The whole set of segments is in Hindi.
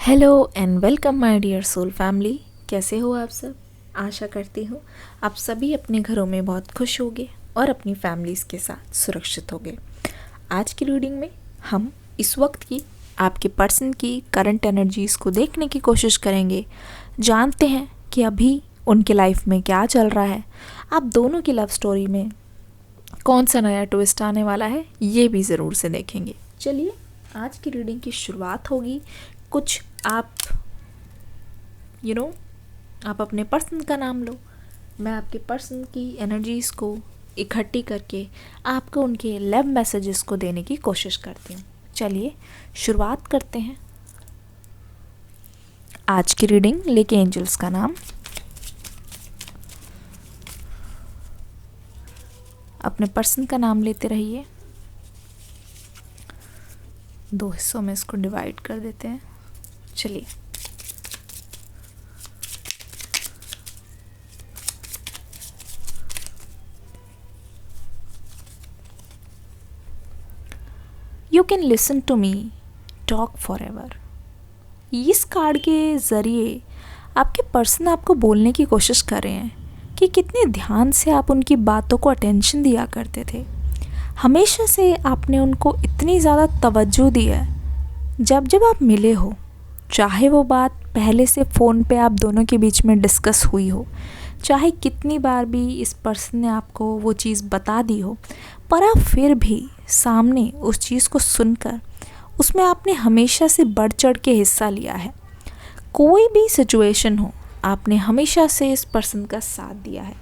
Hello and welcome my dear soul family. कैसे हो आप सब? आशा करती हूँ आप सभी अपने घरों में बहुत खुश होंगे और अपनी फैमिलीज़ के साथ सुरक्षित होंगे। आज की रीडिंग में हम इस वक्त की आपके पर्सन की करंट एनर्जीज़ को देखने की कोशिश करेंगे। जानते हैं कि अभी उनके लाइफ में क्या चल रहा है, आप दोनों की लव स्टोरी में कौन सा नया ट्विस्ट आने वाला है, ये भी ज़रूर से देखेंगे। चलिए आज की रीडिंग की शुरुआत होगी। कुछ आप आप अपने पर्सन का नाम लो। मैं आपके पर्सन की एनर्जीज़ को इकट्ठी करके आपको उनके लव मैसेजेस को देने की कोशिश करती हूँ। चलिए शुरुआत करते हैं आज की रीडिंग लेके एंजल्स का नाम। अपने पर्सन का नाम लेते रहिए। 2 हिस्सों में इसको डिवाइड कर देते हैं। चलिए you can listen to me talk forever. इस कार्ड के ज़रिए आपके पर्सन आपको बोलने की कोशिश कर रहे हैं कि कितने ध्यान से आप उनकी बातों को अटेंशन दिया करते थे। हमेशा से आपने उनको इतनी ज़्यादा तवज्जो दी है जब जब आप मिले हो, चाहे वो बात पहले से फ़ोन पे आप दोनों के बीच में डिस्कस हुई हो, चाहे कितनी बार भी इस पर्सन ने आपको वो चीज़ बता दी हो, पर आप फिर भी सामने उस चीज़ को सुनकर उसमें आपने हमेशा से बढ़ चढ़ के हिस्सा लिया है। कोई भी सिचुएशन हो, आपने हमेशा से इस पर्सन का साथ दिया है।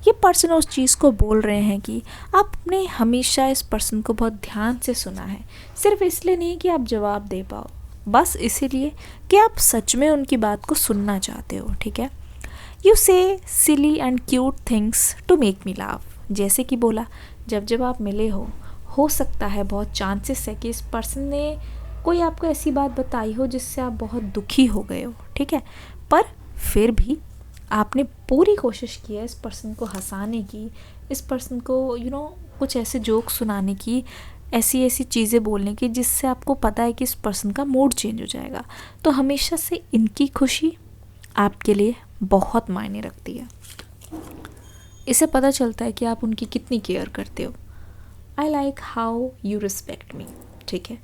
ये पर्सन उस चीज़ को बोल रहे हैं कि आपने हमेशा इस पर्सन को बहुत ध्यान से सुना है, सिर्फ इसलिए नहीं कि आप जवाब दे पाओ, बस इसीलिए कि आप सच में उनकी बात को सुनना चाहते हो। ठीक है। You say silly and cute things to make me laugh. जैसे कि बोला, जब जब आप मिले हो सकता है बहुत चांसेस है कि इस पर्सन ने कोई आपको ऐसी बात बताई हो जिससे आप बहुत दुखी हो गए हो। ठीक है। पर फिर भी आपने पूरी कोशिश की है इस पर्सन को हंसाने की, इस पर्सन को कुछ ऐसे जोक सुनाने की, ऐसी ऐसी चीज़ें बोलने की जिससे आपको पता है कि इस पर्सन का मूड चेंज हो जाएगा। तो हमेशा से इनकी खुशी आपके लिए बहुत मायने रखती है। इससे पता चलता है कि आप उनकी कितनी केयर करते हो। I like how you respect मी। ठीक है।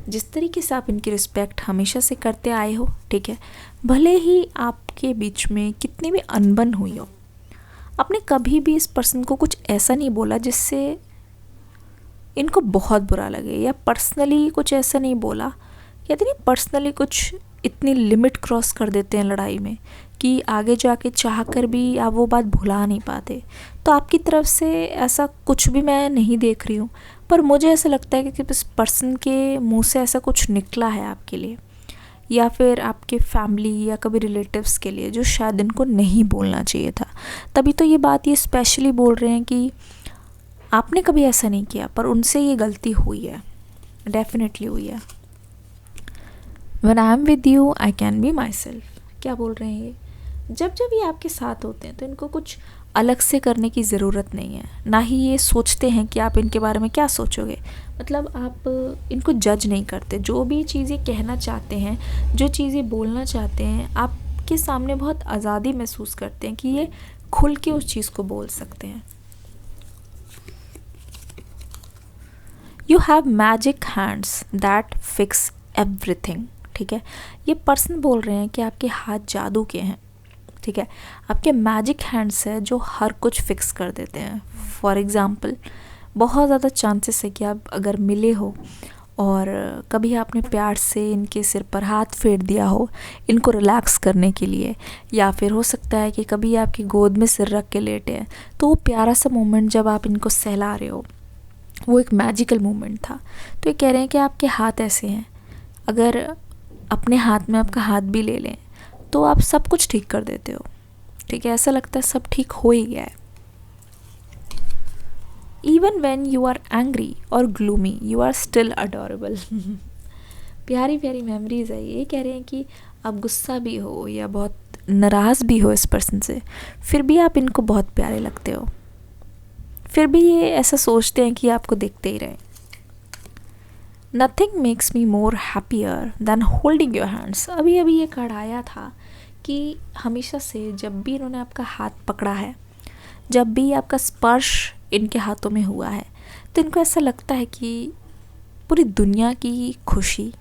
जिस तरीके से आप इनकी रिस्पेक्ट हमेशा से करते आए हो, ठीक है, भले ही आपके बीच में कितनी भी अनबन हुई हो, आपने कभी भी इस पर्सन को कुछ ऐसा नहीं बोला जिससे इनको बहुत बुरा लगे, या पर्सनली कुछ ऐसा नहीं बोला, कहते नहीं पर्सनली कुछ इतनी लिमिट क्रॉस कर देते हैं लड़ाई में कि आगे जाके चाह कर भी आप वो बात भुला नहीं पाते। तो आपकी तरफ से ऐसा कुछ भी मैं नहीं देख रही हूँ, पर मुझे ऐसा लगता है कि इस पर्सन के मुंह से ऐसा कुछ निकला है आपके लिए, या फिर आपके फैमिली या कभी रिलेटिव्स के लिए, जो शायद इनको नहीं बोलना चाहिए था। तभी तो ये बात ये स्पेशली बोल रहे हैं कि आपने कभी ऐसा नहीं किया, पर उनसे ये गलती हुई है, डेफिनेटली हुई है। When I am with you, I can be myself। क्या बोल रहे हैं ये? जब जब ये आपके साथ होते हैं तो इनको कुछ अलग से करने की ज़रूरत नहीं है, ना ही ये सोचते हैं कि आप इनके बारे में क्या सोचोगे। मतलब आप इनको जज नहीं करते। जो भी चीज़ें कहना चाहते हैं, जो चीज़ें बोलना चाहते हैं, आपके सामने बहुत आज़ादी महसूस करते हैं कि ये खुल के उस चीज़ को बोल सकते हैं। You have magic hands that fix everything. ठीक है। ये पर्सन बोल रहे हैं कि आपके हाथ जादू के हैं। ठीक है। आपके मैजिक हैंड्स है जो हर कुछ फिक्स कर देते हैं। फॉर एग्ज़ाम्पल, बहुत ज़्यादा चांसेस है कि आप अगर मिले हो और कभी आपने प्यार से इनके सिर पर हाथ फेर दिया हो इनको रिलैक्स करने के लिए, या फिर हो सकता है कि कभी आपकी गोद में सिर रख के लेटे हैं, तो वो प्यारा सा मोमेंट जब आप इनको सहला रहे हो वो एक मैजिकल मोमेंट था। तो ये कह रहे हैं कि आपके हाथ ऐसे हैं, अगर अपने हाथ में आपका हाथ भी ले लें तो आप सब कुछ ठीक कर देते हो। ठीक है। ऐसा लगता है सब ठीक हो ही गया है। Even when you are angry और gloomy you are still adorable. प्यारी प्यारी मेमोरीज है। ये कह रहे हैं कि आप गुस्सा भी हो या बहुत नाराज़ भी हो इस पर्सन से, फिर भी आप इनको बहुत प्यारे लगते हो। फिर भी ये ऐसा सोचते हैं कि आपको देखते ही रहें। Nothing makes me more happier than holding your hands. अभी अभी ये कार्ड आया था कि हमेशा से जब भी इन्होंने आपका हाथ पकड़ा है, जब भी आपका स्पर्श इनके हाथों में हुआ है, तो इनको ऐसा लगता है कि पूरी दुनिया की खुशी,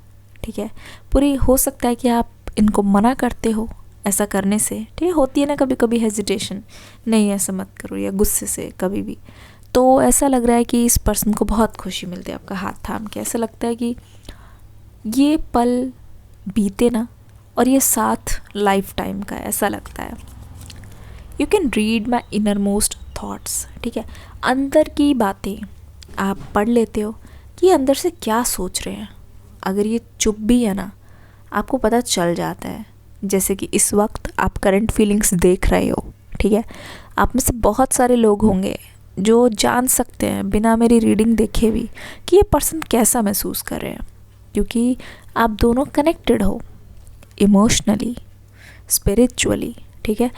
ठीक है, पूरी, हो सकता है कि आप इनको मना करते हो ऐसा करने से, ठीक है, होती है ना कभी कभी हेजिटेशन, नहीं ऐसा मत करो, या गुस्से से कभी भी, तो ऐसा लग रहा है कि इस पर्सन को बहुत खुशी मिलती है आपका हाथ थाम के। ऐसा लगता है कि ये पल बीते ना, और ये साथ लाइफ टाइम का, ऐसा लगता है। You can read my inner most thoughts, ठीक है, अंदर की बातें आप पढ़ लेते हो कि ये अंदर से क्या सोच रहे हैं। अगर ये चुप भी है ना, आपको पता चल जाता है। जैसे कि इस वक्त आप करंट फीलिंग्स देख रहे हो, ठीक है, आप में से बहुत सारे लोग होंगे जो जान सकते हैं बिना मेरी रीडिंग देखे भी कि ये पर्सन कैसा महसूस कर रहे हैं, क्योंकि आप दोनों कनेक्टेड हो इमोशनली, स्पिरिचुअली, ठीक है,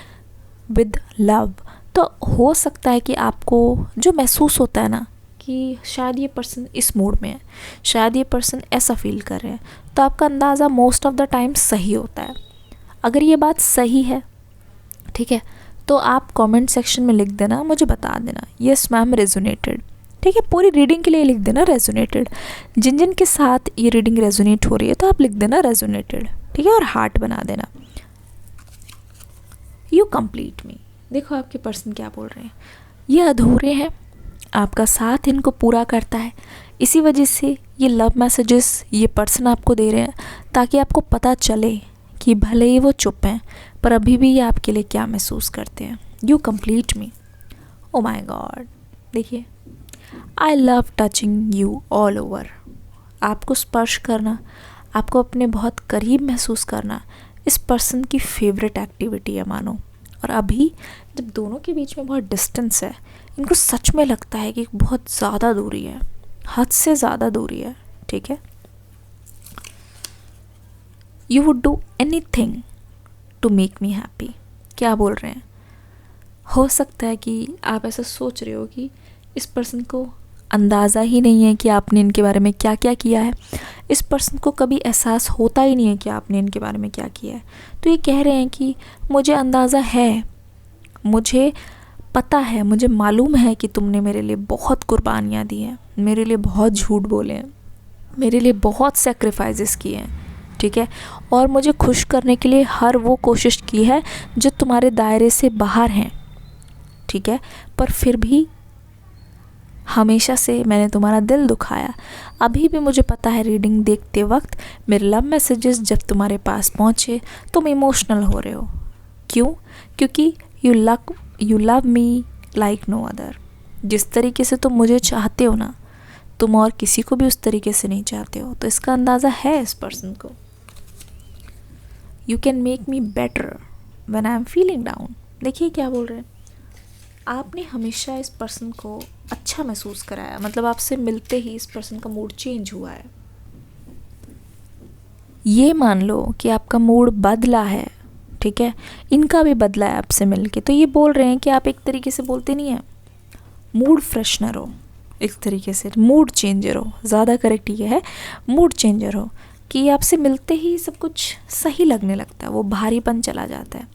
विद लव। तो हो सकता है कि आपको जो महसूस होता है ना कि शायद ये पर्सन इस मूड में है, शायद ये पर्सन ऐसा फील कर रहे हैं, तो आपका अंदाज़ा मोस्ट ऑफ द टाइम सही होता है। अगर ये बात सही है, ठीक है, तो आप कमेंट सेक्शन में लिख देना, मुझे बता देना यस मैम रेजोनेटेड, ठीक है, पूरी रीडिंग के लिए लिख देना रेजोनेटेड। जिन जिन के साथ ये रीडिंग रेजोनेट हो रही है तो आप लिख देना रेजोनेटेड, ठीक है, और हार्ट बना देना। यू कंप्लीट मी। देखो आपके पर्सन क्या बोल रहे हैं, ये अधूरे हैं, आपका साथ इनको पूरा करता है, इसी वजह से ये लव मैसेजेस ये पर्सन आपको दे रहे हैं, ताकि आपको पता चले कि भले ही वो चुप हैं पर अभी भी ये आपके लिए क्या महसूस करते हैं। You complete me. Oh my God, देखिए, I love touching you all over. आपको स्पर्श करना, आपको अपने बहुत करीब महसूस करना इस पर्सन की फेवरेट एक्टिविटी है मानो। और अभी जब दोनों के बीच में बहुत डिस्टेंस है, इनको सच में लगता है कि बहुत ज़्यादा दूरी है, हद से ज़्यादा दूरी है, ठीक है। You would do anything to make me happy. क्या बोल रहे हैं, हो सकता है कि आप ऐसा सोच रहे हो कि इस पर्सन को अंदाज़ा ही नहीं है कि आपने इनके बारे में क्या क्या किया है, इस पर्सन को कभी एहसास होता ही नहीं है कि आपने इनके बारे में क्या किया है। तो ये कह रहे हैं कि मुझे अंदाज़ा है, मुझे पता है, मुझे मालूम है कि तुमने मेरे लिए बहुत कुर्बानियाँ दी हैं, मेरे लिए बहुत झूठ बोले हैं, मेरे लिए बहुत सेक्रीफाइसेस किए हैं, ठीक है, और मुझे खुश करने के लिए हर वो कोशिश की है जो तुम्हारे दायरे से बाहर हैं, ठीक है, पर फिर भी हमेशा से मैंने तुम्हारा दिल दुखाया। अभी भी मुझे पता है रीडिंग देखते वक्त मेरे लव मैसेजेस जब तुम्हारे पास पहुँचे तुम इमोशनल हो रहे हो। क्यों? क्योंकि you love me like no other. जिस तरीके से तुम मुझे चाहते हो ना, तुम और किसी को भी उस तरीके से नहीं चाहते हो। तो इसका अंदाज़ा है इस पर्सन को। You can make me better when I am feeling down. देखिए क्या बोल रहे हैं, आपने हमेशा इस पर्सन को अच्छा महसूस कराया, मतलब आपसे मिलते ही इस पर्सन का मूड चेंज हुआ है। ये मान लो कि आपका मूड बदला है, ठीक है, इनका भी बदला है आपसे मिलके। तो ये बोल रहे हैं कि आप एक तरीके से बोलते नहीं हैं मूड फ्रेशनर हो, एक तरीके से मूड चेंजर हो, ज़्यादा करेक्ट ये है, मूड चेंजर हो, कि आपसे मिलते ही सब कुछ सही लगने लगता है, वो भारीपन चला जाता है।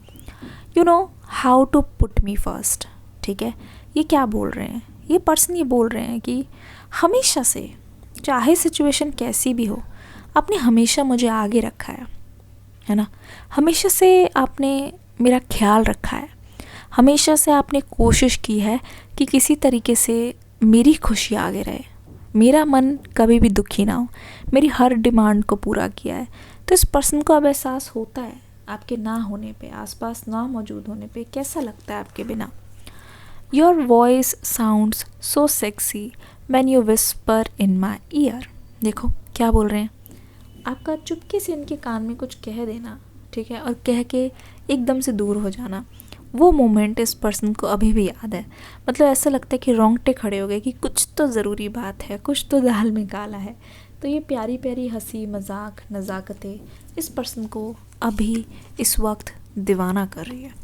You know how to put me first, ठीक है। ये क्या बोल रहे हैं, ये पर्सन ये बोल रहे हैं कि हमेशा से, चाहे सिचुएशन कैसी भी हो, आपने हमेशा मुझे आगे रखा है ना, हमेशा से आपने मेरा ख्याल रखा है, हमेशा से आपने कोशिश की है कि किसी तरीके से मेरी खुशी आगे रहे, मेरा मन कभी भी दुखी ना हो, मेरी हर डिमांड को पूरा किया है। तो इस पर्सन को अब एहसास होता है आपके ना होने पे, आसपास ना मौजूद होने पे कैसा लगता है आपके बिना। Your voice sounds so sexy when you whisper in my year. देखो क्या बोल रहे हैं, आपका चुपके से इनके कान में कुछ कह देना, ठीक है, और कह के एकदम से दूर हो जाना, वो मोमेंट इस पर्सन को अभी भी याद है। मतलब ऐसा लगता है कि रोंगटे खड़े हो गए कि कुछ तो ज़रूरी बात है, कुछ तो दाल में काला है। तो ये प्यारी प्यारी हंसी मजाक नज़ाकतें इस पर्सन को अभी इस वक्त दीवाना कर रही है।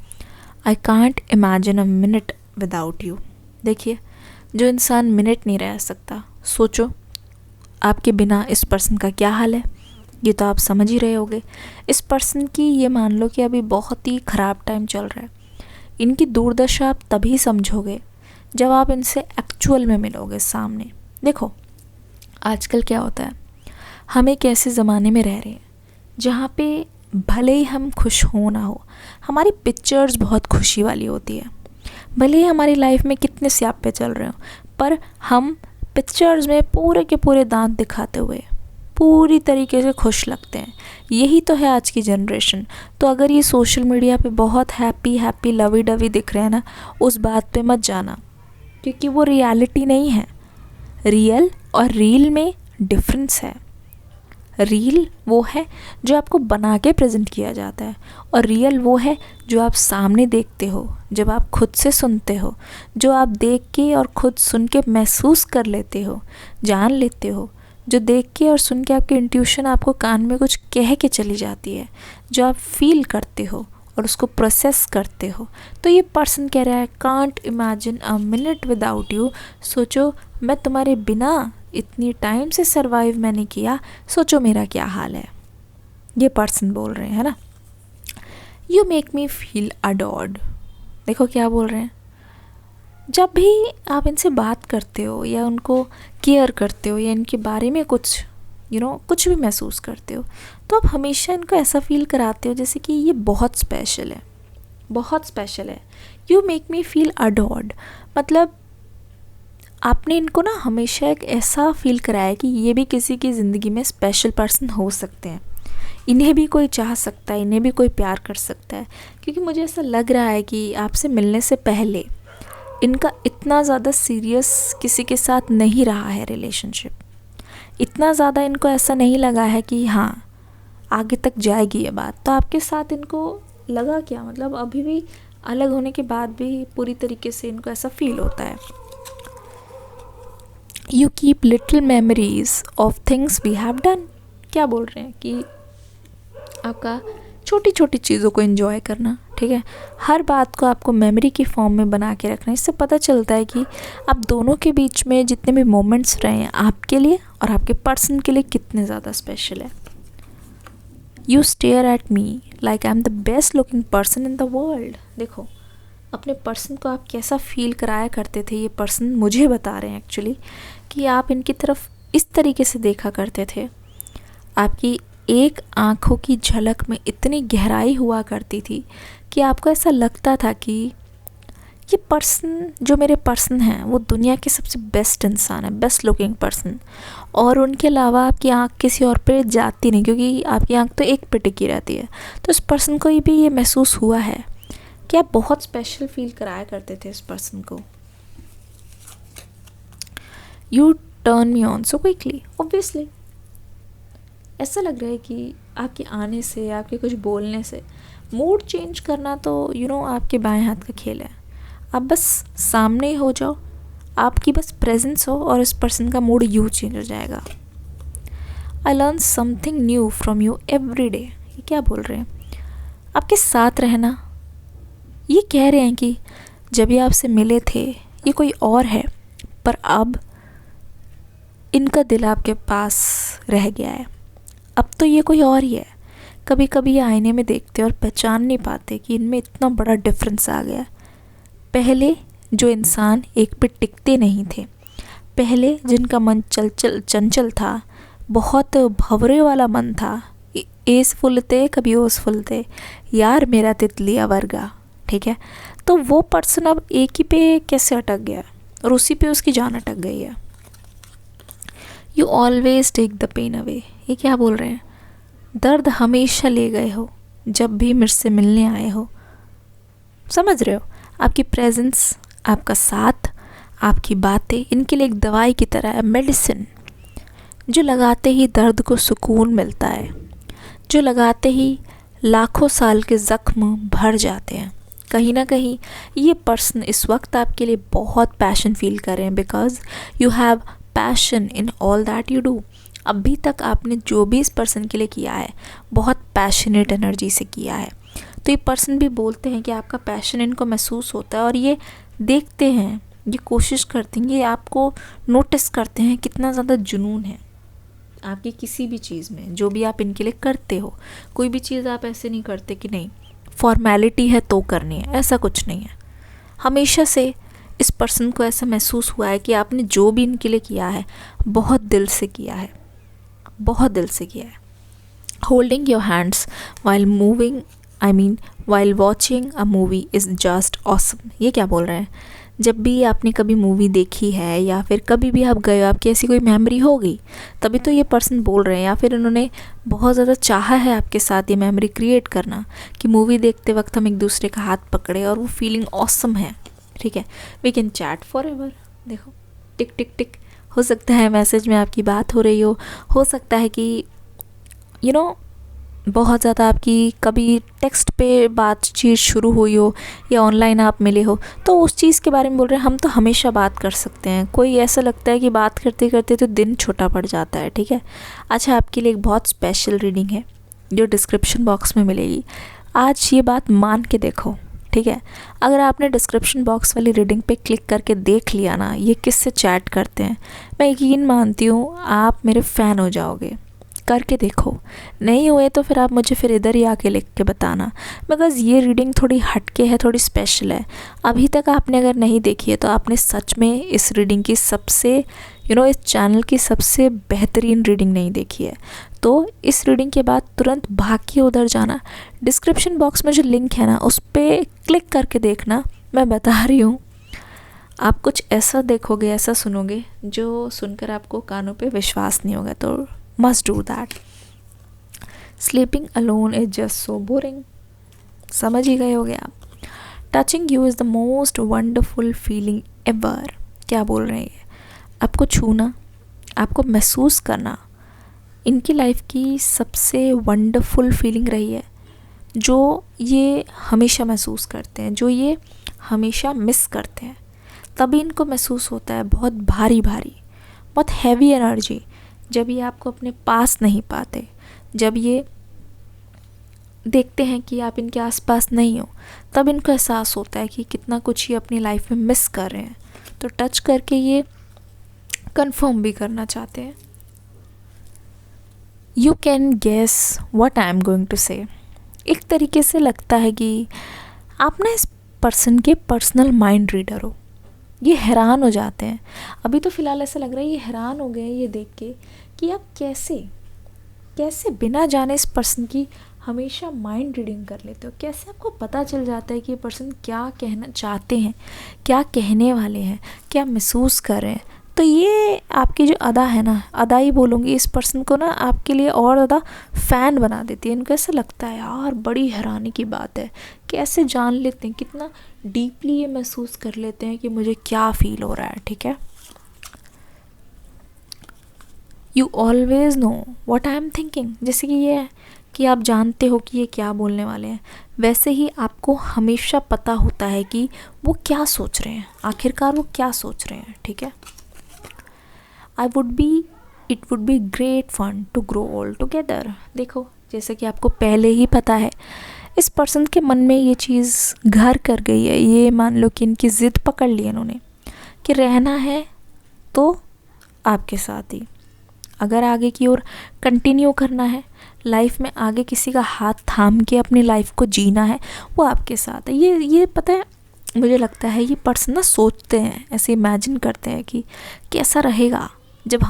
I can't imagine a minute without you. देखिए, जो इंसान मिनट नहीं रह सकता, सोचो आपके बिना इस पर्सन का क्या हाल है, ये तो आप समझ ही रहे होगे। इस पर्सन की ये मान लो कि अभी बहुत ही ख़राब टाइम चल रहा है। इनकी दुर्दशा आप तभी समझोगे जब आप इनसे एक्चुअल में मिलोगे सामने। देखो आजकल क्या होता है, हम एक ऐसे ज़माने में रह रहे हैं जहाँ पे भले ही हम खुश हो ना हो, हमारी पिक्चर्स बहुत खुशी वाली होती है। भले ही हमारी लाइफ में कितने स्यापे चल रहे हो, पर हम पिक्चर्स में पूरे के पूरे दांत दिखाते हुए पूरी तरीके से खुश लगते हैं। यही तो है आज की जनरेशन। तो अगर ये सोशल मीडिया पे बहुत हैप्पी हैप्पी लवी डवी दिख रहे हैं ना, उस बात पे मत जाना, क्योंकि वो रियलिटी नहीं है। रियल और रील में डिफरेंस है। रील वो है जो आपको बना के प्रेजेंट किया जाता है, और रियल वो है जो आप सामने देखते हो, जब आप खुद से सुनते हो, जो आप देख के और खुद सुन के महसूस कर लेते हो, जान लेते हो, जो देख के और सुन के आपकी इंट्यूशन आपको कान में कुछ कह के चली जाती है, जो आप फील करते हो और उसको प्रोसेस करते हो। तो ये पर्सन कह रहा है can't imagine a minute without you. सोचो मैं तुम्हारे बिना इतनी टाइम से सरवाइव मैंने किया, सोचो मेरा क्या हाल है। ये पर्सन बोल रहे हैं, है ना। You make me feel adored. देखो क्या बोल रहे हैं, जब भी आप इनसे बात करते हो या उनको केयर करते हो या इनके बारे में कुछ कुछ भी महसूस करते हो, तो आप हमेशा इनको ऐसा फील कराते हो जैसे कि ये बहुत स्पेशल है, बहुत स्पेशल है। You make me feel adored मतलब आपने इनको ना हमेशा एक ऐसा फील कराया कि ये भी किसी की ज़िंदगी में स्पेशल पर्सन हो सकते हैं, इन्हें भी कोई चाह सकता है, इन्हें भी कोई प्यार कर सकता है। क्योंकि मुझे ऐसा लग रहा है कि आपसे मिलने से पहले इनका इतना ज़्यादा सीरियस किसी के साथ नहीं रहा है रिलेशनशिप। इतना ज़्यादा इनको ऐसा नहीं लगा है कि हाँ आगे तक जाएगी ये बात। तो आपके साथ इनको लगा क्या, मतलब अभी भी अलग होने के बाद भी पूरी तरीके से इनको ऐसा फील होता है। You keep little memories of things we have done. क्या बोल रहे हैं कि आपका छोटी छोटी चीज़ों को एंजॉय करना, ठीक है, हर बात को आपको मेमोरी की फॉर्म में बना के रखना। इससे पता चलता है कि आप दोनों के बीच में जितने भी मोमेंट्स रहे हैं आपके लिए और आपके पर्सन के लिए कितने ज़्यादा स्पेशल है। You stare at me like I am the best looking person in the world. देखो अपने पर्सन को आप कैसा फील कराया करते थे, ये पर्सन मुझे बता रहे हैं एक्चुअली कि आप इनकी तरफ इस तरीके से देखा करते थे। आपकी एक आँखों की झलक में इतनी गहराई हुआ करती थी कि आपको ऐसा लगता था कि ये पर्सन जो मेरे पर्सन हैं वो दुनिया के सबसे बेस्ट इंसान है, बेस्ट लुकिंग पर्सन, और उनके अलावा आपकी आँख किसी और पे जाती नहीं, क्योंकि आपकी आँख तो एक पे टिकी रहती है। तो इस पर्सन को भी ये महसूस हुआ है कि आप बहुत स्पेशल फील कराया करते थे इस पर्सन को। U turn me on so quickly. Obviously ऐसा लग रहा है कि आपके आने से, आपके कुछ बोलने से मूड चेंज करना तो आपके बाएं हाथ का खेल है। आप बस सामने हो जाओ, आपकी बस प्रेजेंस हो और इस पर्सन का मूड यूँ चेंज हो जाएगा। I learn something new from you every day. ये क्या बोल रहे हैं, आपके साथ रहना। ये कह रहे हैं कि जब ये आपसे मिले थे ये कोई और है, पर अब इनका दिल आपके पास रह गया है। अब तो ये कोई और ही है। कभी कभी ये आईने में देखते और पहचान नहीं पाते कि इनमें इतना बड़ा डिफरेंस आ गया। पहले जो इंसान एक पे टिकते नहीं थे, पहले जिनका मन चंचल था, बहुत भंवरे वाला मन था, एस फुलते कभी ओस फुलते, यार मेरा तितलिया वर्गा, ठीक है, तो वो पर्सन अब एक ही पे कैसे अटक गया और उसी पे उसकी जान अटक गई है। You always take the pain away. ये क्या बोल रहे हैं, दर्द हमेशा ले गए हो जब भी मेरे से मिलने आए हो। समझ रहे हो, आपकी प्रेजेंस, आपका साथ, आपकी बातें इनके लिए एक दवाई की तरह है, मेडिसिन, जो लगाते ही दर्द को सुकून मिलता है, जो लगाते ही लाखों साल के ज़ख्म भर जाते हैं। कहीं ना कहीं ये पर्सन इस वक्त आपके लिए बहुत पैशन फील कर रहे हैं, because you have passion in all that you do. अभी तक आपने जो भी इस पर्सन के लिए किया है बहुत पैशनेट एनर्जी से किया है। तो ये पर्सन भी बोलते हैं कि आपका पैशन इनको महसूस होता है और ये देखते हैं, ये कोशिश करते हैं, ये आपको नोटिस करते हैं कितना ज़्यादा जुनून है, आपकी किसी भी चीज़ में, जो भी आप इनके लिए करते हो, कोई भी चीज़ आप ऐसे नहीं करते कि नहीं फॉर्मेलिटी है तो करनी है, ऐसा कुछ नहीं है। हमेशा से इस पर्सन को ऐसा महसूस हुआ है कि आपने जो भी इनके लिए किया है बहुत दिल से किया है, बहुत दिल से किया है। Holding your hands while moving, I mean while watching a movie is just awesome. ये क्या बोल रहे हैं? जब भी आपने कभी मूवी देखी है या फिर कभी भी आप गए हो, आपकी ऐसी कोई मेमोरी होगी, तभी तो ये पर्सन बोल रहे हैं, या फिर उन्होंने बहुत ज़्यादा चाहा है आपके साथ ये मेमोरी क्रिएट करना कि मूवी देखते वक्त हम एक दूसरे का हाथ पकड़े, और वो फीलिंग ऑसम है। ठीक है, we can chat forever. देखो टिक टिक टिक, हो सकता है मैसेज में आपकी बात हो रही हो सकता है कि बहुत ज़्यादा आपकी कभी टेक्स्ट पे बातचीत शुरू हुई हो या ऑनलाइन आप मिले हो, तो उस चीज़ के बारे में बोल रहे हैं। हम तो हमेशा बात कर सकते हैं, कोई ऐसा लगता है कि बात करते करते तो दिन छोटा पड़ जाता है। ठीक है, अच्छा आपके लिए एक बहुत स्पेशल रीडिंग है जो डिस्क्रिप्शन बॉक्स में मिलेगी। आज ये बात मान के देखो। ठीक है, अगर आपने डिस्क्रिप्शन बॉक्स वाली रीडिंग पे क्लिक करके देख लिया ना ये किससे चैट करते हैं, मैं यकीन मानती हूँ आप मेरे फ़ैन हो जाओगे। करके देखो, नहीं हुए तो फिर आप मुझे फिर इधर ही आके लिख के बताना, बिकॉज़ ये रीडिंग थोड़ी हटके है, थोड़ी स्पेशल है। अभी तक आपने अगर नहीं देखी है तो आपने सच में इस रीडिंग की सबसे इस चैनल की सबसे बेहतरीन रीडिंग नहीं देखी है। तो इस रीडिंग के बाद तुरंत भाग के उधर जाना, डिस्क्रिप्शन बॉक्स में जो लिंक है ना उस पर क्लिक करके देखना। मैं बता रही हूँ आप कुछ ऐसा देखोगे, ऐसा सुनोगे जो सुनकर आपको कानों पे विश्वास नहीं होगा। तो must do that. Sleeping alone is just so boring. समझ ही गए होगे आप। Touching you is the most wonderful feeling ever. क्या बोल रहे हैं? आपको छूना, आपको महसूस करना इनकी लाइफ की सबसे वंडरफुल फीलिंग रही है, जो ये हमेशा महसूस करते हैं, जो ये हमेशा मिस करते हैं। तभी इनको महसूस होता है बहुत भारी भारी, बहुत हैवी एनर्जी, जब ये आपको अपने पास नहीं पाते, जब ये देखते हैं कि आप इनके आसपास नहीं हो, तब इनको एहसास होता है कि कितना कुछ ये अपनी लाइफ में मिस कर रहे हैं। तो टच करके ये कंफर्म भी करना चाहते हैं। You can guess what I am going to say. एक तरीके से लगता है कि आप ना इस पर्सन के पर्सनल माइंड रीडर हो। ये हैरान हो जाते हैं, अभी तो फ़िलहाल ऐसा लग रहा है ये हैरान हो गए हैं ये देख के कि आप कैसे बिना जाने इस पर्सन की हमेशा माइंड रीडिंग कर लेते हो। कैसे आपको पता चल जाता है कि ये पर्सन क्या कहना चाहते हैं, क्या कहने वाले हैं, क्या महसूस कर रहे हैं। तो ये आपकी जो अदा है ना, अदा ही बोलूँगी, इस पर्सन को ना आपके लिए और ज़्यादा फ़ैन बना देती है। इनको ऐसा लगता है यार बड़ी हैरानी की बात है, कैसे जान लेते हैं, कितना डीपली ये महसूस कर लेते हैं कि मुझे क्या फ़ील हो रहा है। ठीक है, you always know what I am thinking. जैसे कि ये है कि आप जानते हो कि ये क्या बोलने वाले हैं, वैसे ही आपको हमेशा पता होता है कि वो क्या सोच रहे हैं, आखिरकार वो क्या सोच रहे हैं। ठीक है, it would be great fun to grow old together. देखो जैसे कि आपको पहले ही पता है इस पर्सन के मन में ये चीज़ घर कर गई है। ये मान लो कि इनकी ज़िद पकड़ ली इन्होंने कि रहना है तो आपके साथ ही, अगर आगे की ओर कंटिन्यू करना है, लाइफ में आगे किसी का हाथ थाम के अपनी लाइफ को जीना है, वो आपके साथ है। ये पता है, मुझे लगता है ये पर्सन ना सोचते हैं, ऐसे इमेजिन करते हैं कि कैसा रहेगा जब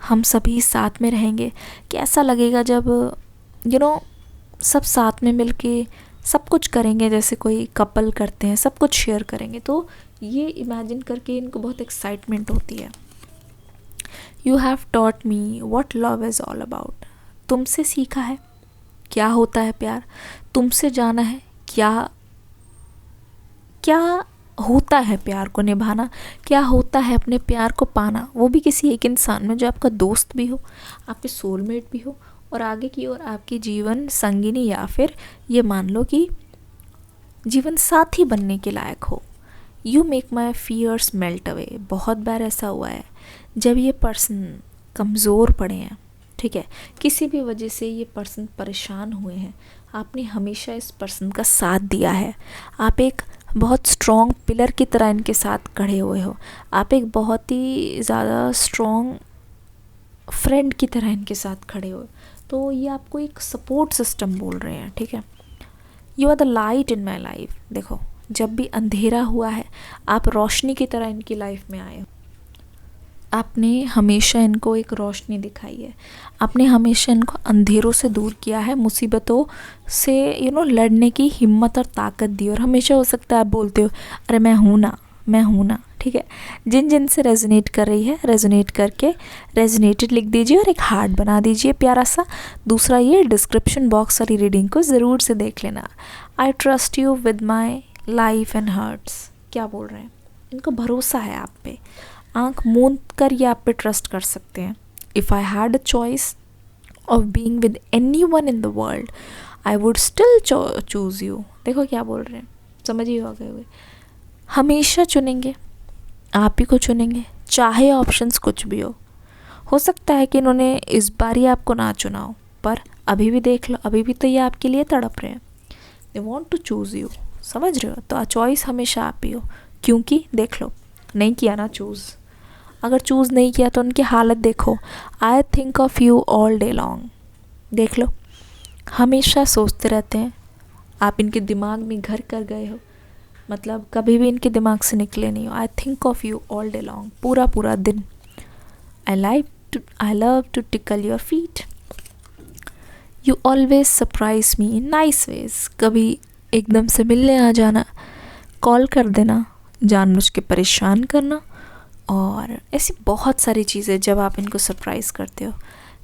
हम सभी साथ में रहेंगे, कैसा लगेगा जब सब साथ में मिलके सब कुछ करेंगे, जैसे कोई कपल करते हैं, सब कुछ शेयर करेंगे। तो ये इमेजिन करके इनको बहुत एक्साइटमेंट होती है। You have taught me what love is all about. तुमसे सीखा है क्या होता है प्यार, तुमसे जाना है क्या होता है प्यार को निभाना, क्या होता है अपने प्यार को पाना, वो भी किसी एक इंसान में जो आपका दोस्त भी हो, आपके सोलमेट भी हो, और आगे की ओर आपकी जीवन संगिनी या फिर ये मान लो कि जीवन साथी बनने के लायक हो। You make my fears melt away. बहुत बार ऐसा हुआ है जब ये पर्सन कमज़ोर पड़े हैं, ठीक है, किसी भी वजह से ये पर्सन परेशान हुए हैं, आपने हमेशा इस पर्सन का साथ दिया है। आप एक बहुत स्ट्रॉन्ग पिलर की तरह इनके साथ खड़े हुए हो। आप एक बहुत ही ज़्यादा स्ट्रॉन्ग फ्रेंड की तरह इनके साथ खड़े हो, तो ये आपको एक सपोर्ट सिस्टम बोल रहे हैं, ठीक है। You are the light in my life. देखो, जब भी अंधेरा हुआ है आप रोशनी की तरह इनकी लाइफ में आए हो। आपने हमेशा इनको एक रोशनी दिखाई है, आपने हमेशा इनको अंधेरों से दूर किया है, मुसीबतों से लड़ने की हिम्मत और ताकत दी। और हमेशा हो सकता है आप बोलते हो अरे मैं हूँ ना, मैं हूँ ना, ठीक है। जिन जिन से रेजोनेट कर रही है, रेजोनेट करके रेजोनेटेड लिख दीजिए और एक हार्ट बना दीजिए प्यारा सा। दूसरा, ये डिस्क्रिप्शन बॉक्स वाली रीडिंग को ज़रूर से देख लेना। I trust you with my life and hearts. क्या बोल रहे हैं, इनको भरोसा है आप पे, आँख मूंद कर ये आप पे ट्रस्ट कर सकते हैं। If I had a choice of being with any one in the world I would still choose you. देखो क्या बोल रहे हैं, समझ ही हो गए हुए। हमेशा चुनेंगे, आप ही को चुनेंगे, चाहे ऑप्शंस कुछ भी हो सकता है कि इन्होंने इस बार ही आपको ना चुना हो, पर अभी भी देख लो, अभी भी तो ये आपके लिए तड़प रहे हैं। They want to choose you, समझ रहे हो। तो चॉइस हमेशा आप ही हो, क्योंकि देख लो, नहीं किया ना चूज़, अगर चूज़ नहीं किया तो उनकी हालत देखो। आई think of you all day long. देख लो, हमेशा सोचते रहते हैं, आप इनके दिमाग में घर कर गए हो, मतलब कभी भी इनके दिमाग से निकले नहीं हो। I think of you all day long, पूरा पूरा दिन। I love to tickle your feet. You always surprise me in nice ways. कभी एकदम से मिलने आ जाना, कॉल कर देना, जानबूझ के परेशान करना, और ऐसी बहुत सारी चीज़ें जब आप इनको सरप्राइज़ करते हो।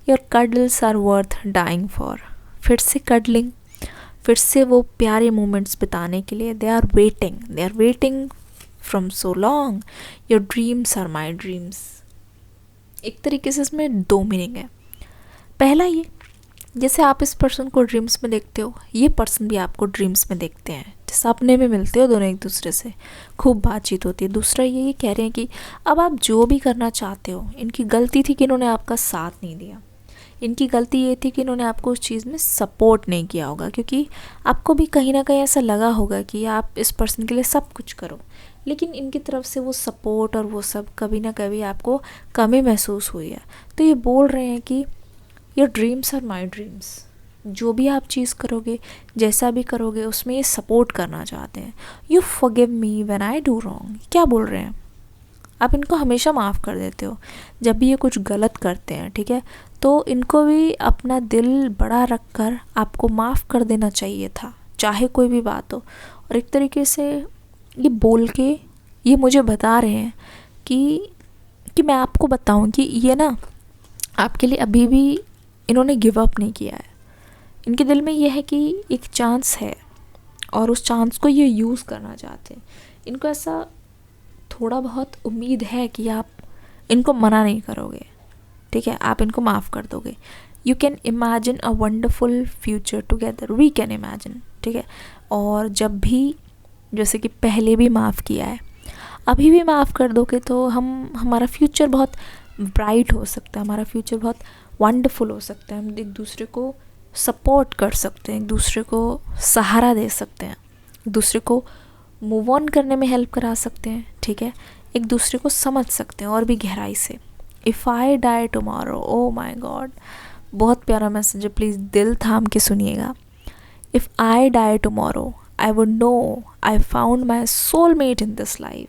Your cuddles are worth dying for. फिर से कडलिंग, फिर से वो प्यारे मोमेंट्स बिताने के लिए they are waiting from so long. Your dreams are my dreams. एक तरीके से इसमें दो मीनिंग है। पहला ये, जैसे आप इस पर्सन को ड्रीम्स में देखते हो, ये पर्सन भी आपको ड्रीम्स में देखते हैं, सपने में मिलते हो दोनों एक दूसरे से, खूब बातचीत होती है। दूसरा ये कह रहे हैं कि अब आप जो भी करना चाहते हो, इनकी गलती थी कि इन्होंने आपका साथ नहीं दिया, इनकी गलती ये थी कि इन्होंने आपको उस चीज़ में सपोर्ट नहीं किया होगा, क्योंकि आपको भी कहीं ना कहीं ऐसा लगा होगा कि आप इस पर्सन के लिए सब कुछ करो, लेकिन इनकी तरफ से वो सपोर्ट और वो सब कभी ना कभी आपको कमी महसूस हुई है। तो ये बोल रहे हैं कि your dreams are my dreams. जो भी आप चीज़ करोगे, जैसा भी करोगे, उसमें ये सपोर्ट करना चाहते हैं। You forgive me when I do wrong. क्या बोल रहे हैं, आप इनको हमेशा माफ़ कर देते हो जब भी ये कुछ गलत करते हैं, ठीक है। तो इनको भी अपना दिल बड़ा रख कर आपको माफ़ कर देना चाहिए था, चाहे कोई भी बात हो। और एक तरीके से ये बोल के ये मुझे बता रहे हैं कि मैं आपको बताऊं कि ये ना आपके लिए अभी भी इन्होंने गिव अप नहीं किया है। इनके दिल में ये है कि एक चांस है और उस चांस को ये यूज़ करना चाहते हैं। इनको ऐसा थोड़ा बहुत उम्मीद है कि आप इनको मना नहीं करोगे, ठीक है, आप इनको माफ़ कर दोगे। You can imagine a wonderful future together, we can imagine, ठीक है। और जब भी, जैसे कि पहले भी माफ़ किया है, अभी भी माफ़ कर दोगे तो हमारा फ्यूचर बहुत ब्राइट हो सकता है, हमारा फ्यूचर बहुत वंडरफुल हो सकता है। हम एक दूसरे को सपोर्ट कर सकते हैं, एक दूसरे को सहारा दे सकते हैं, एक दूसरे को मूव ऑन करने में हेल्प करा सकते हैं, ठीक है, एक दूसरे को समझ सकते हैं और भी गहराई से। If I die tomorrow, oh my God, बहुत प्यारा मैसेज है, प्लीज़ दिल थाम के सुनिएगा। If I die tomorrow I would know I found my soulmate in this life.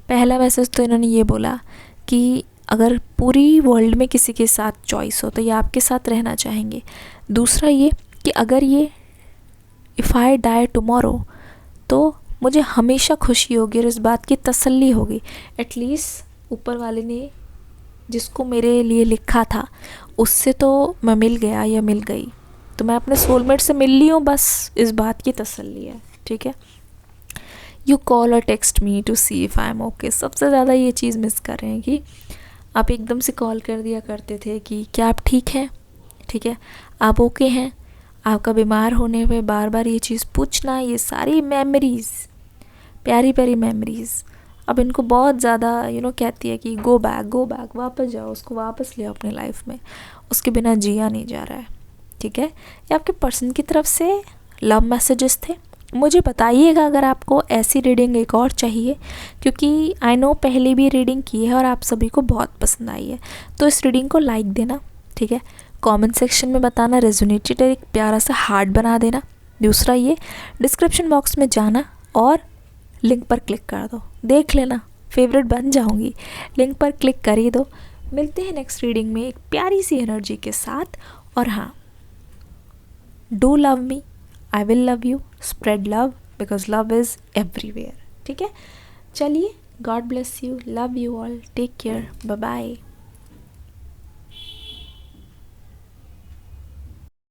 पहला मैसेज तो इन्होंने ये बोला कि अगर पूरी वर्ल्ड में किसी के साथ चॉइस हो तो ये आपके साथ रहना चाहेंगे। दूसरा ये कि अगर ये इफ़ आई डाई टुमारो तो मुझे हमेशा खुशी होगी और इस बात की तसल्ली होगी, एटलीस्ट ऊपर वाले ने जिसको मेरे लिए लिखा था उससे तो मैं मिल गया या मिल गई, तो मैं अपने सोलमेट से मिल ली हूँ, बस इस बात की तसल्ली है, ठीक है। यू कॉल और text me to see if I am okay. सबसे ज़्यादा ये चीज़ मिस कर रहे हैं कि आप एकदम से कॉल कर दिया करते थे कि क्या आप ठीक हैं, ठीक है, आप ओके हैं। आपका बीमार होने पे बार बार ये चीज़ पूछना, ये सारी मेमोरीज़, प्यारी प्यारी मेमोरीज़ अब इनको बहुत ज़्यादा कहती है कि गो बैक, वापस जाओ, उसको वापस ले अपने लाइफ में, उसके बिना जिया नहीं जा रहा है, ठीक है। ये आपके पर्सन की तरफ से लव मैसेजेस थे मुझे बताइएगा अगर आपको ऐसी रीडिंग एक और चाहिए, क्योंकि आई नो पहले भी रीडिंग की है और आप सभी को बहुत पसंद आई है। तो इस रीडिंग को लाइक देना, ठीक है, कमेंट सेक्शन में बताना रेजोनेटेड, एक प्यारा सा हार्ट बना देना। दूसरा ये, डिस्क्रिप्शन बॉक्स में जाना और लिंक पर क्लिक कर दो, देख लेना, फेवरेट बन जाऊंगी। लिंक पर क्लिक कर ही दो। मिलते हैं नेक्स्ट रीडिंग में एक प्यारी सी एनर्जी के साथ। और हाँ, do love me, I will love you, spread love because love is everywhere. ठीक है, चलिए, God bless you, love you all, take care, bye bye.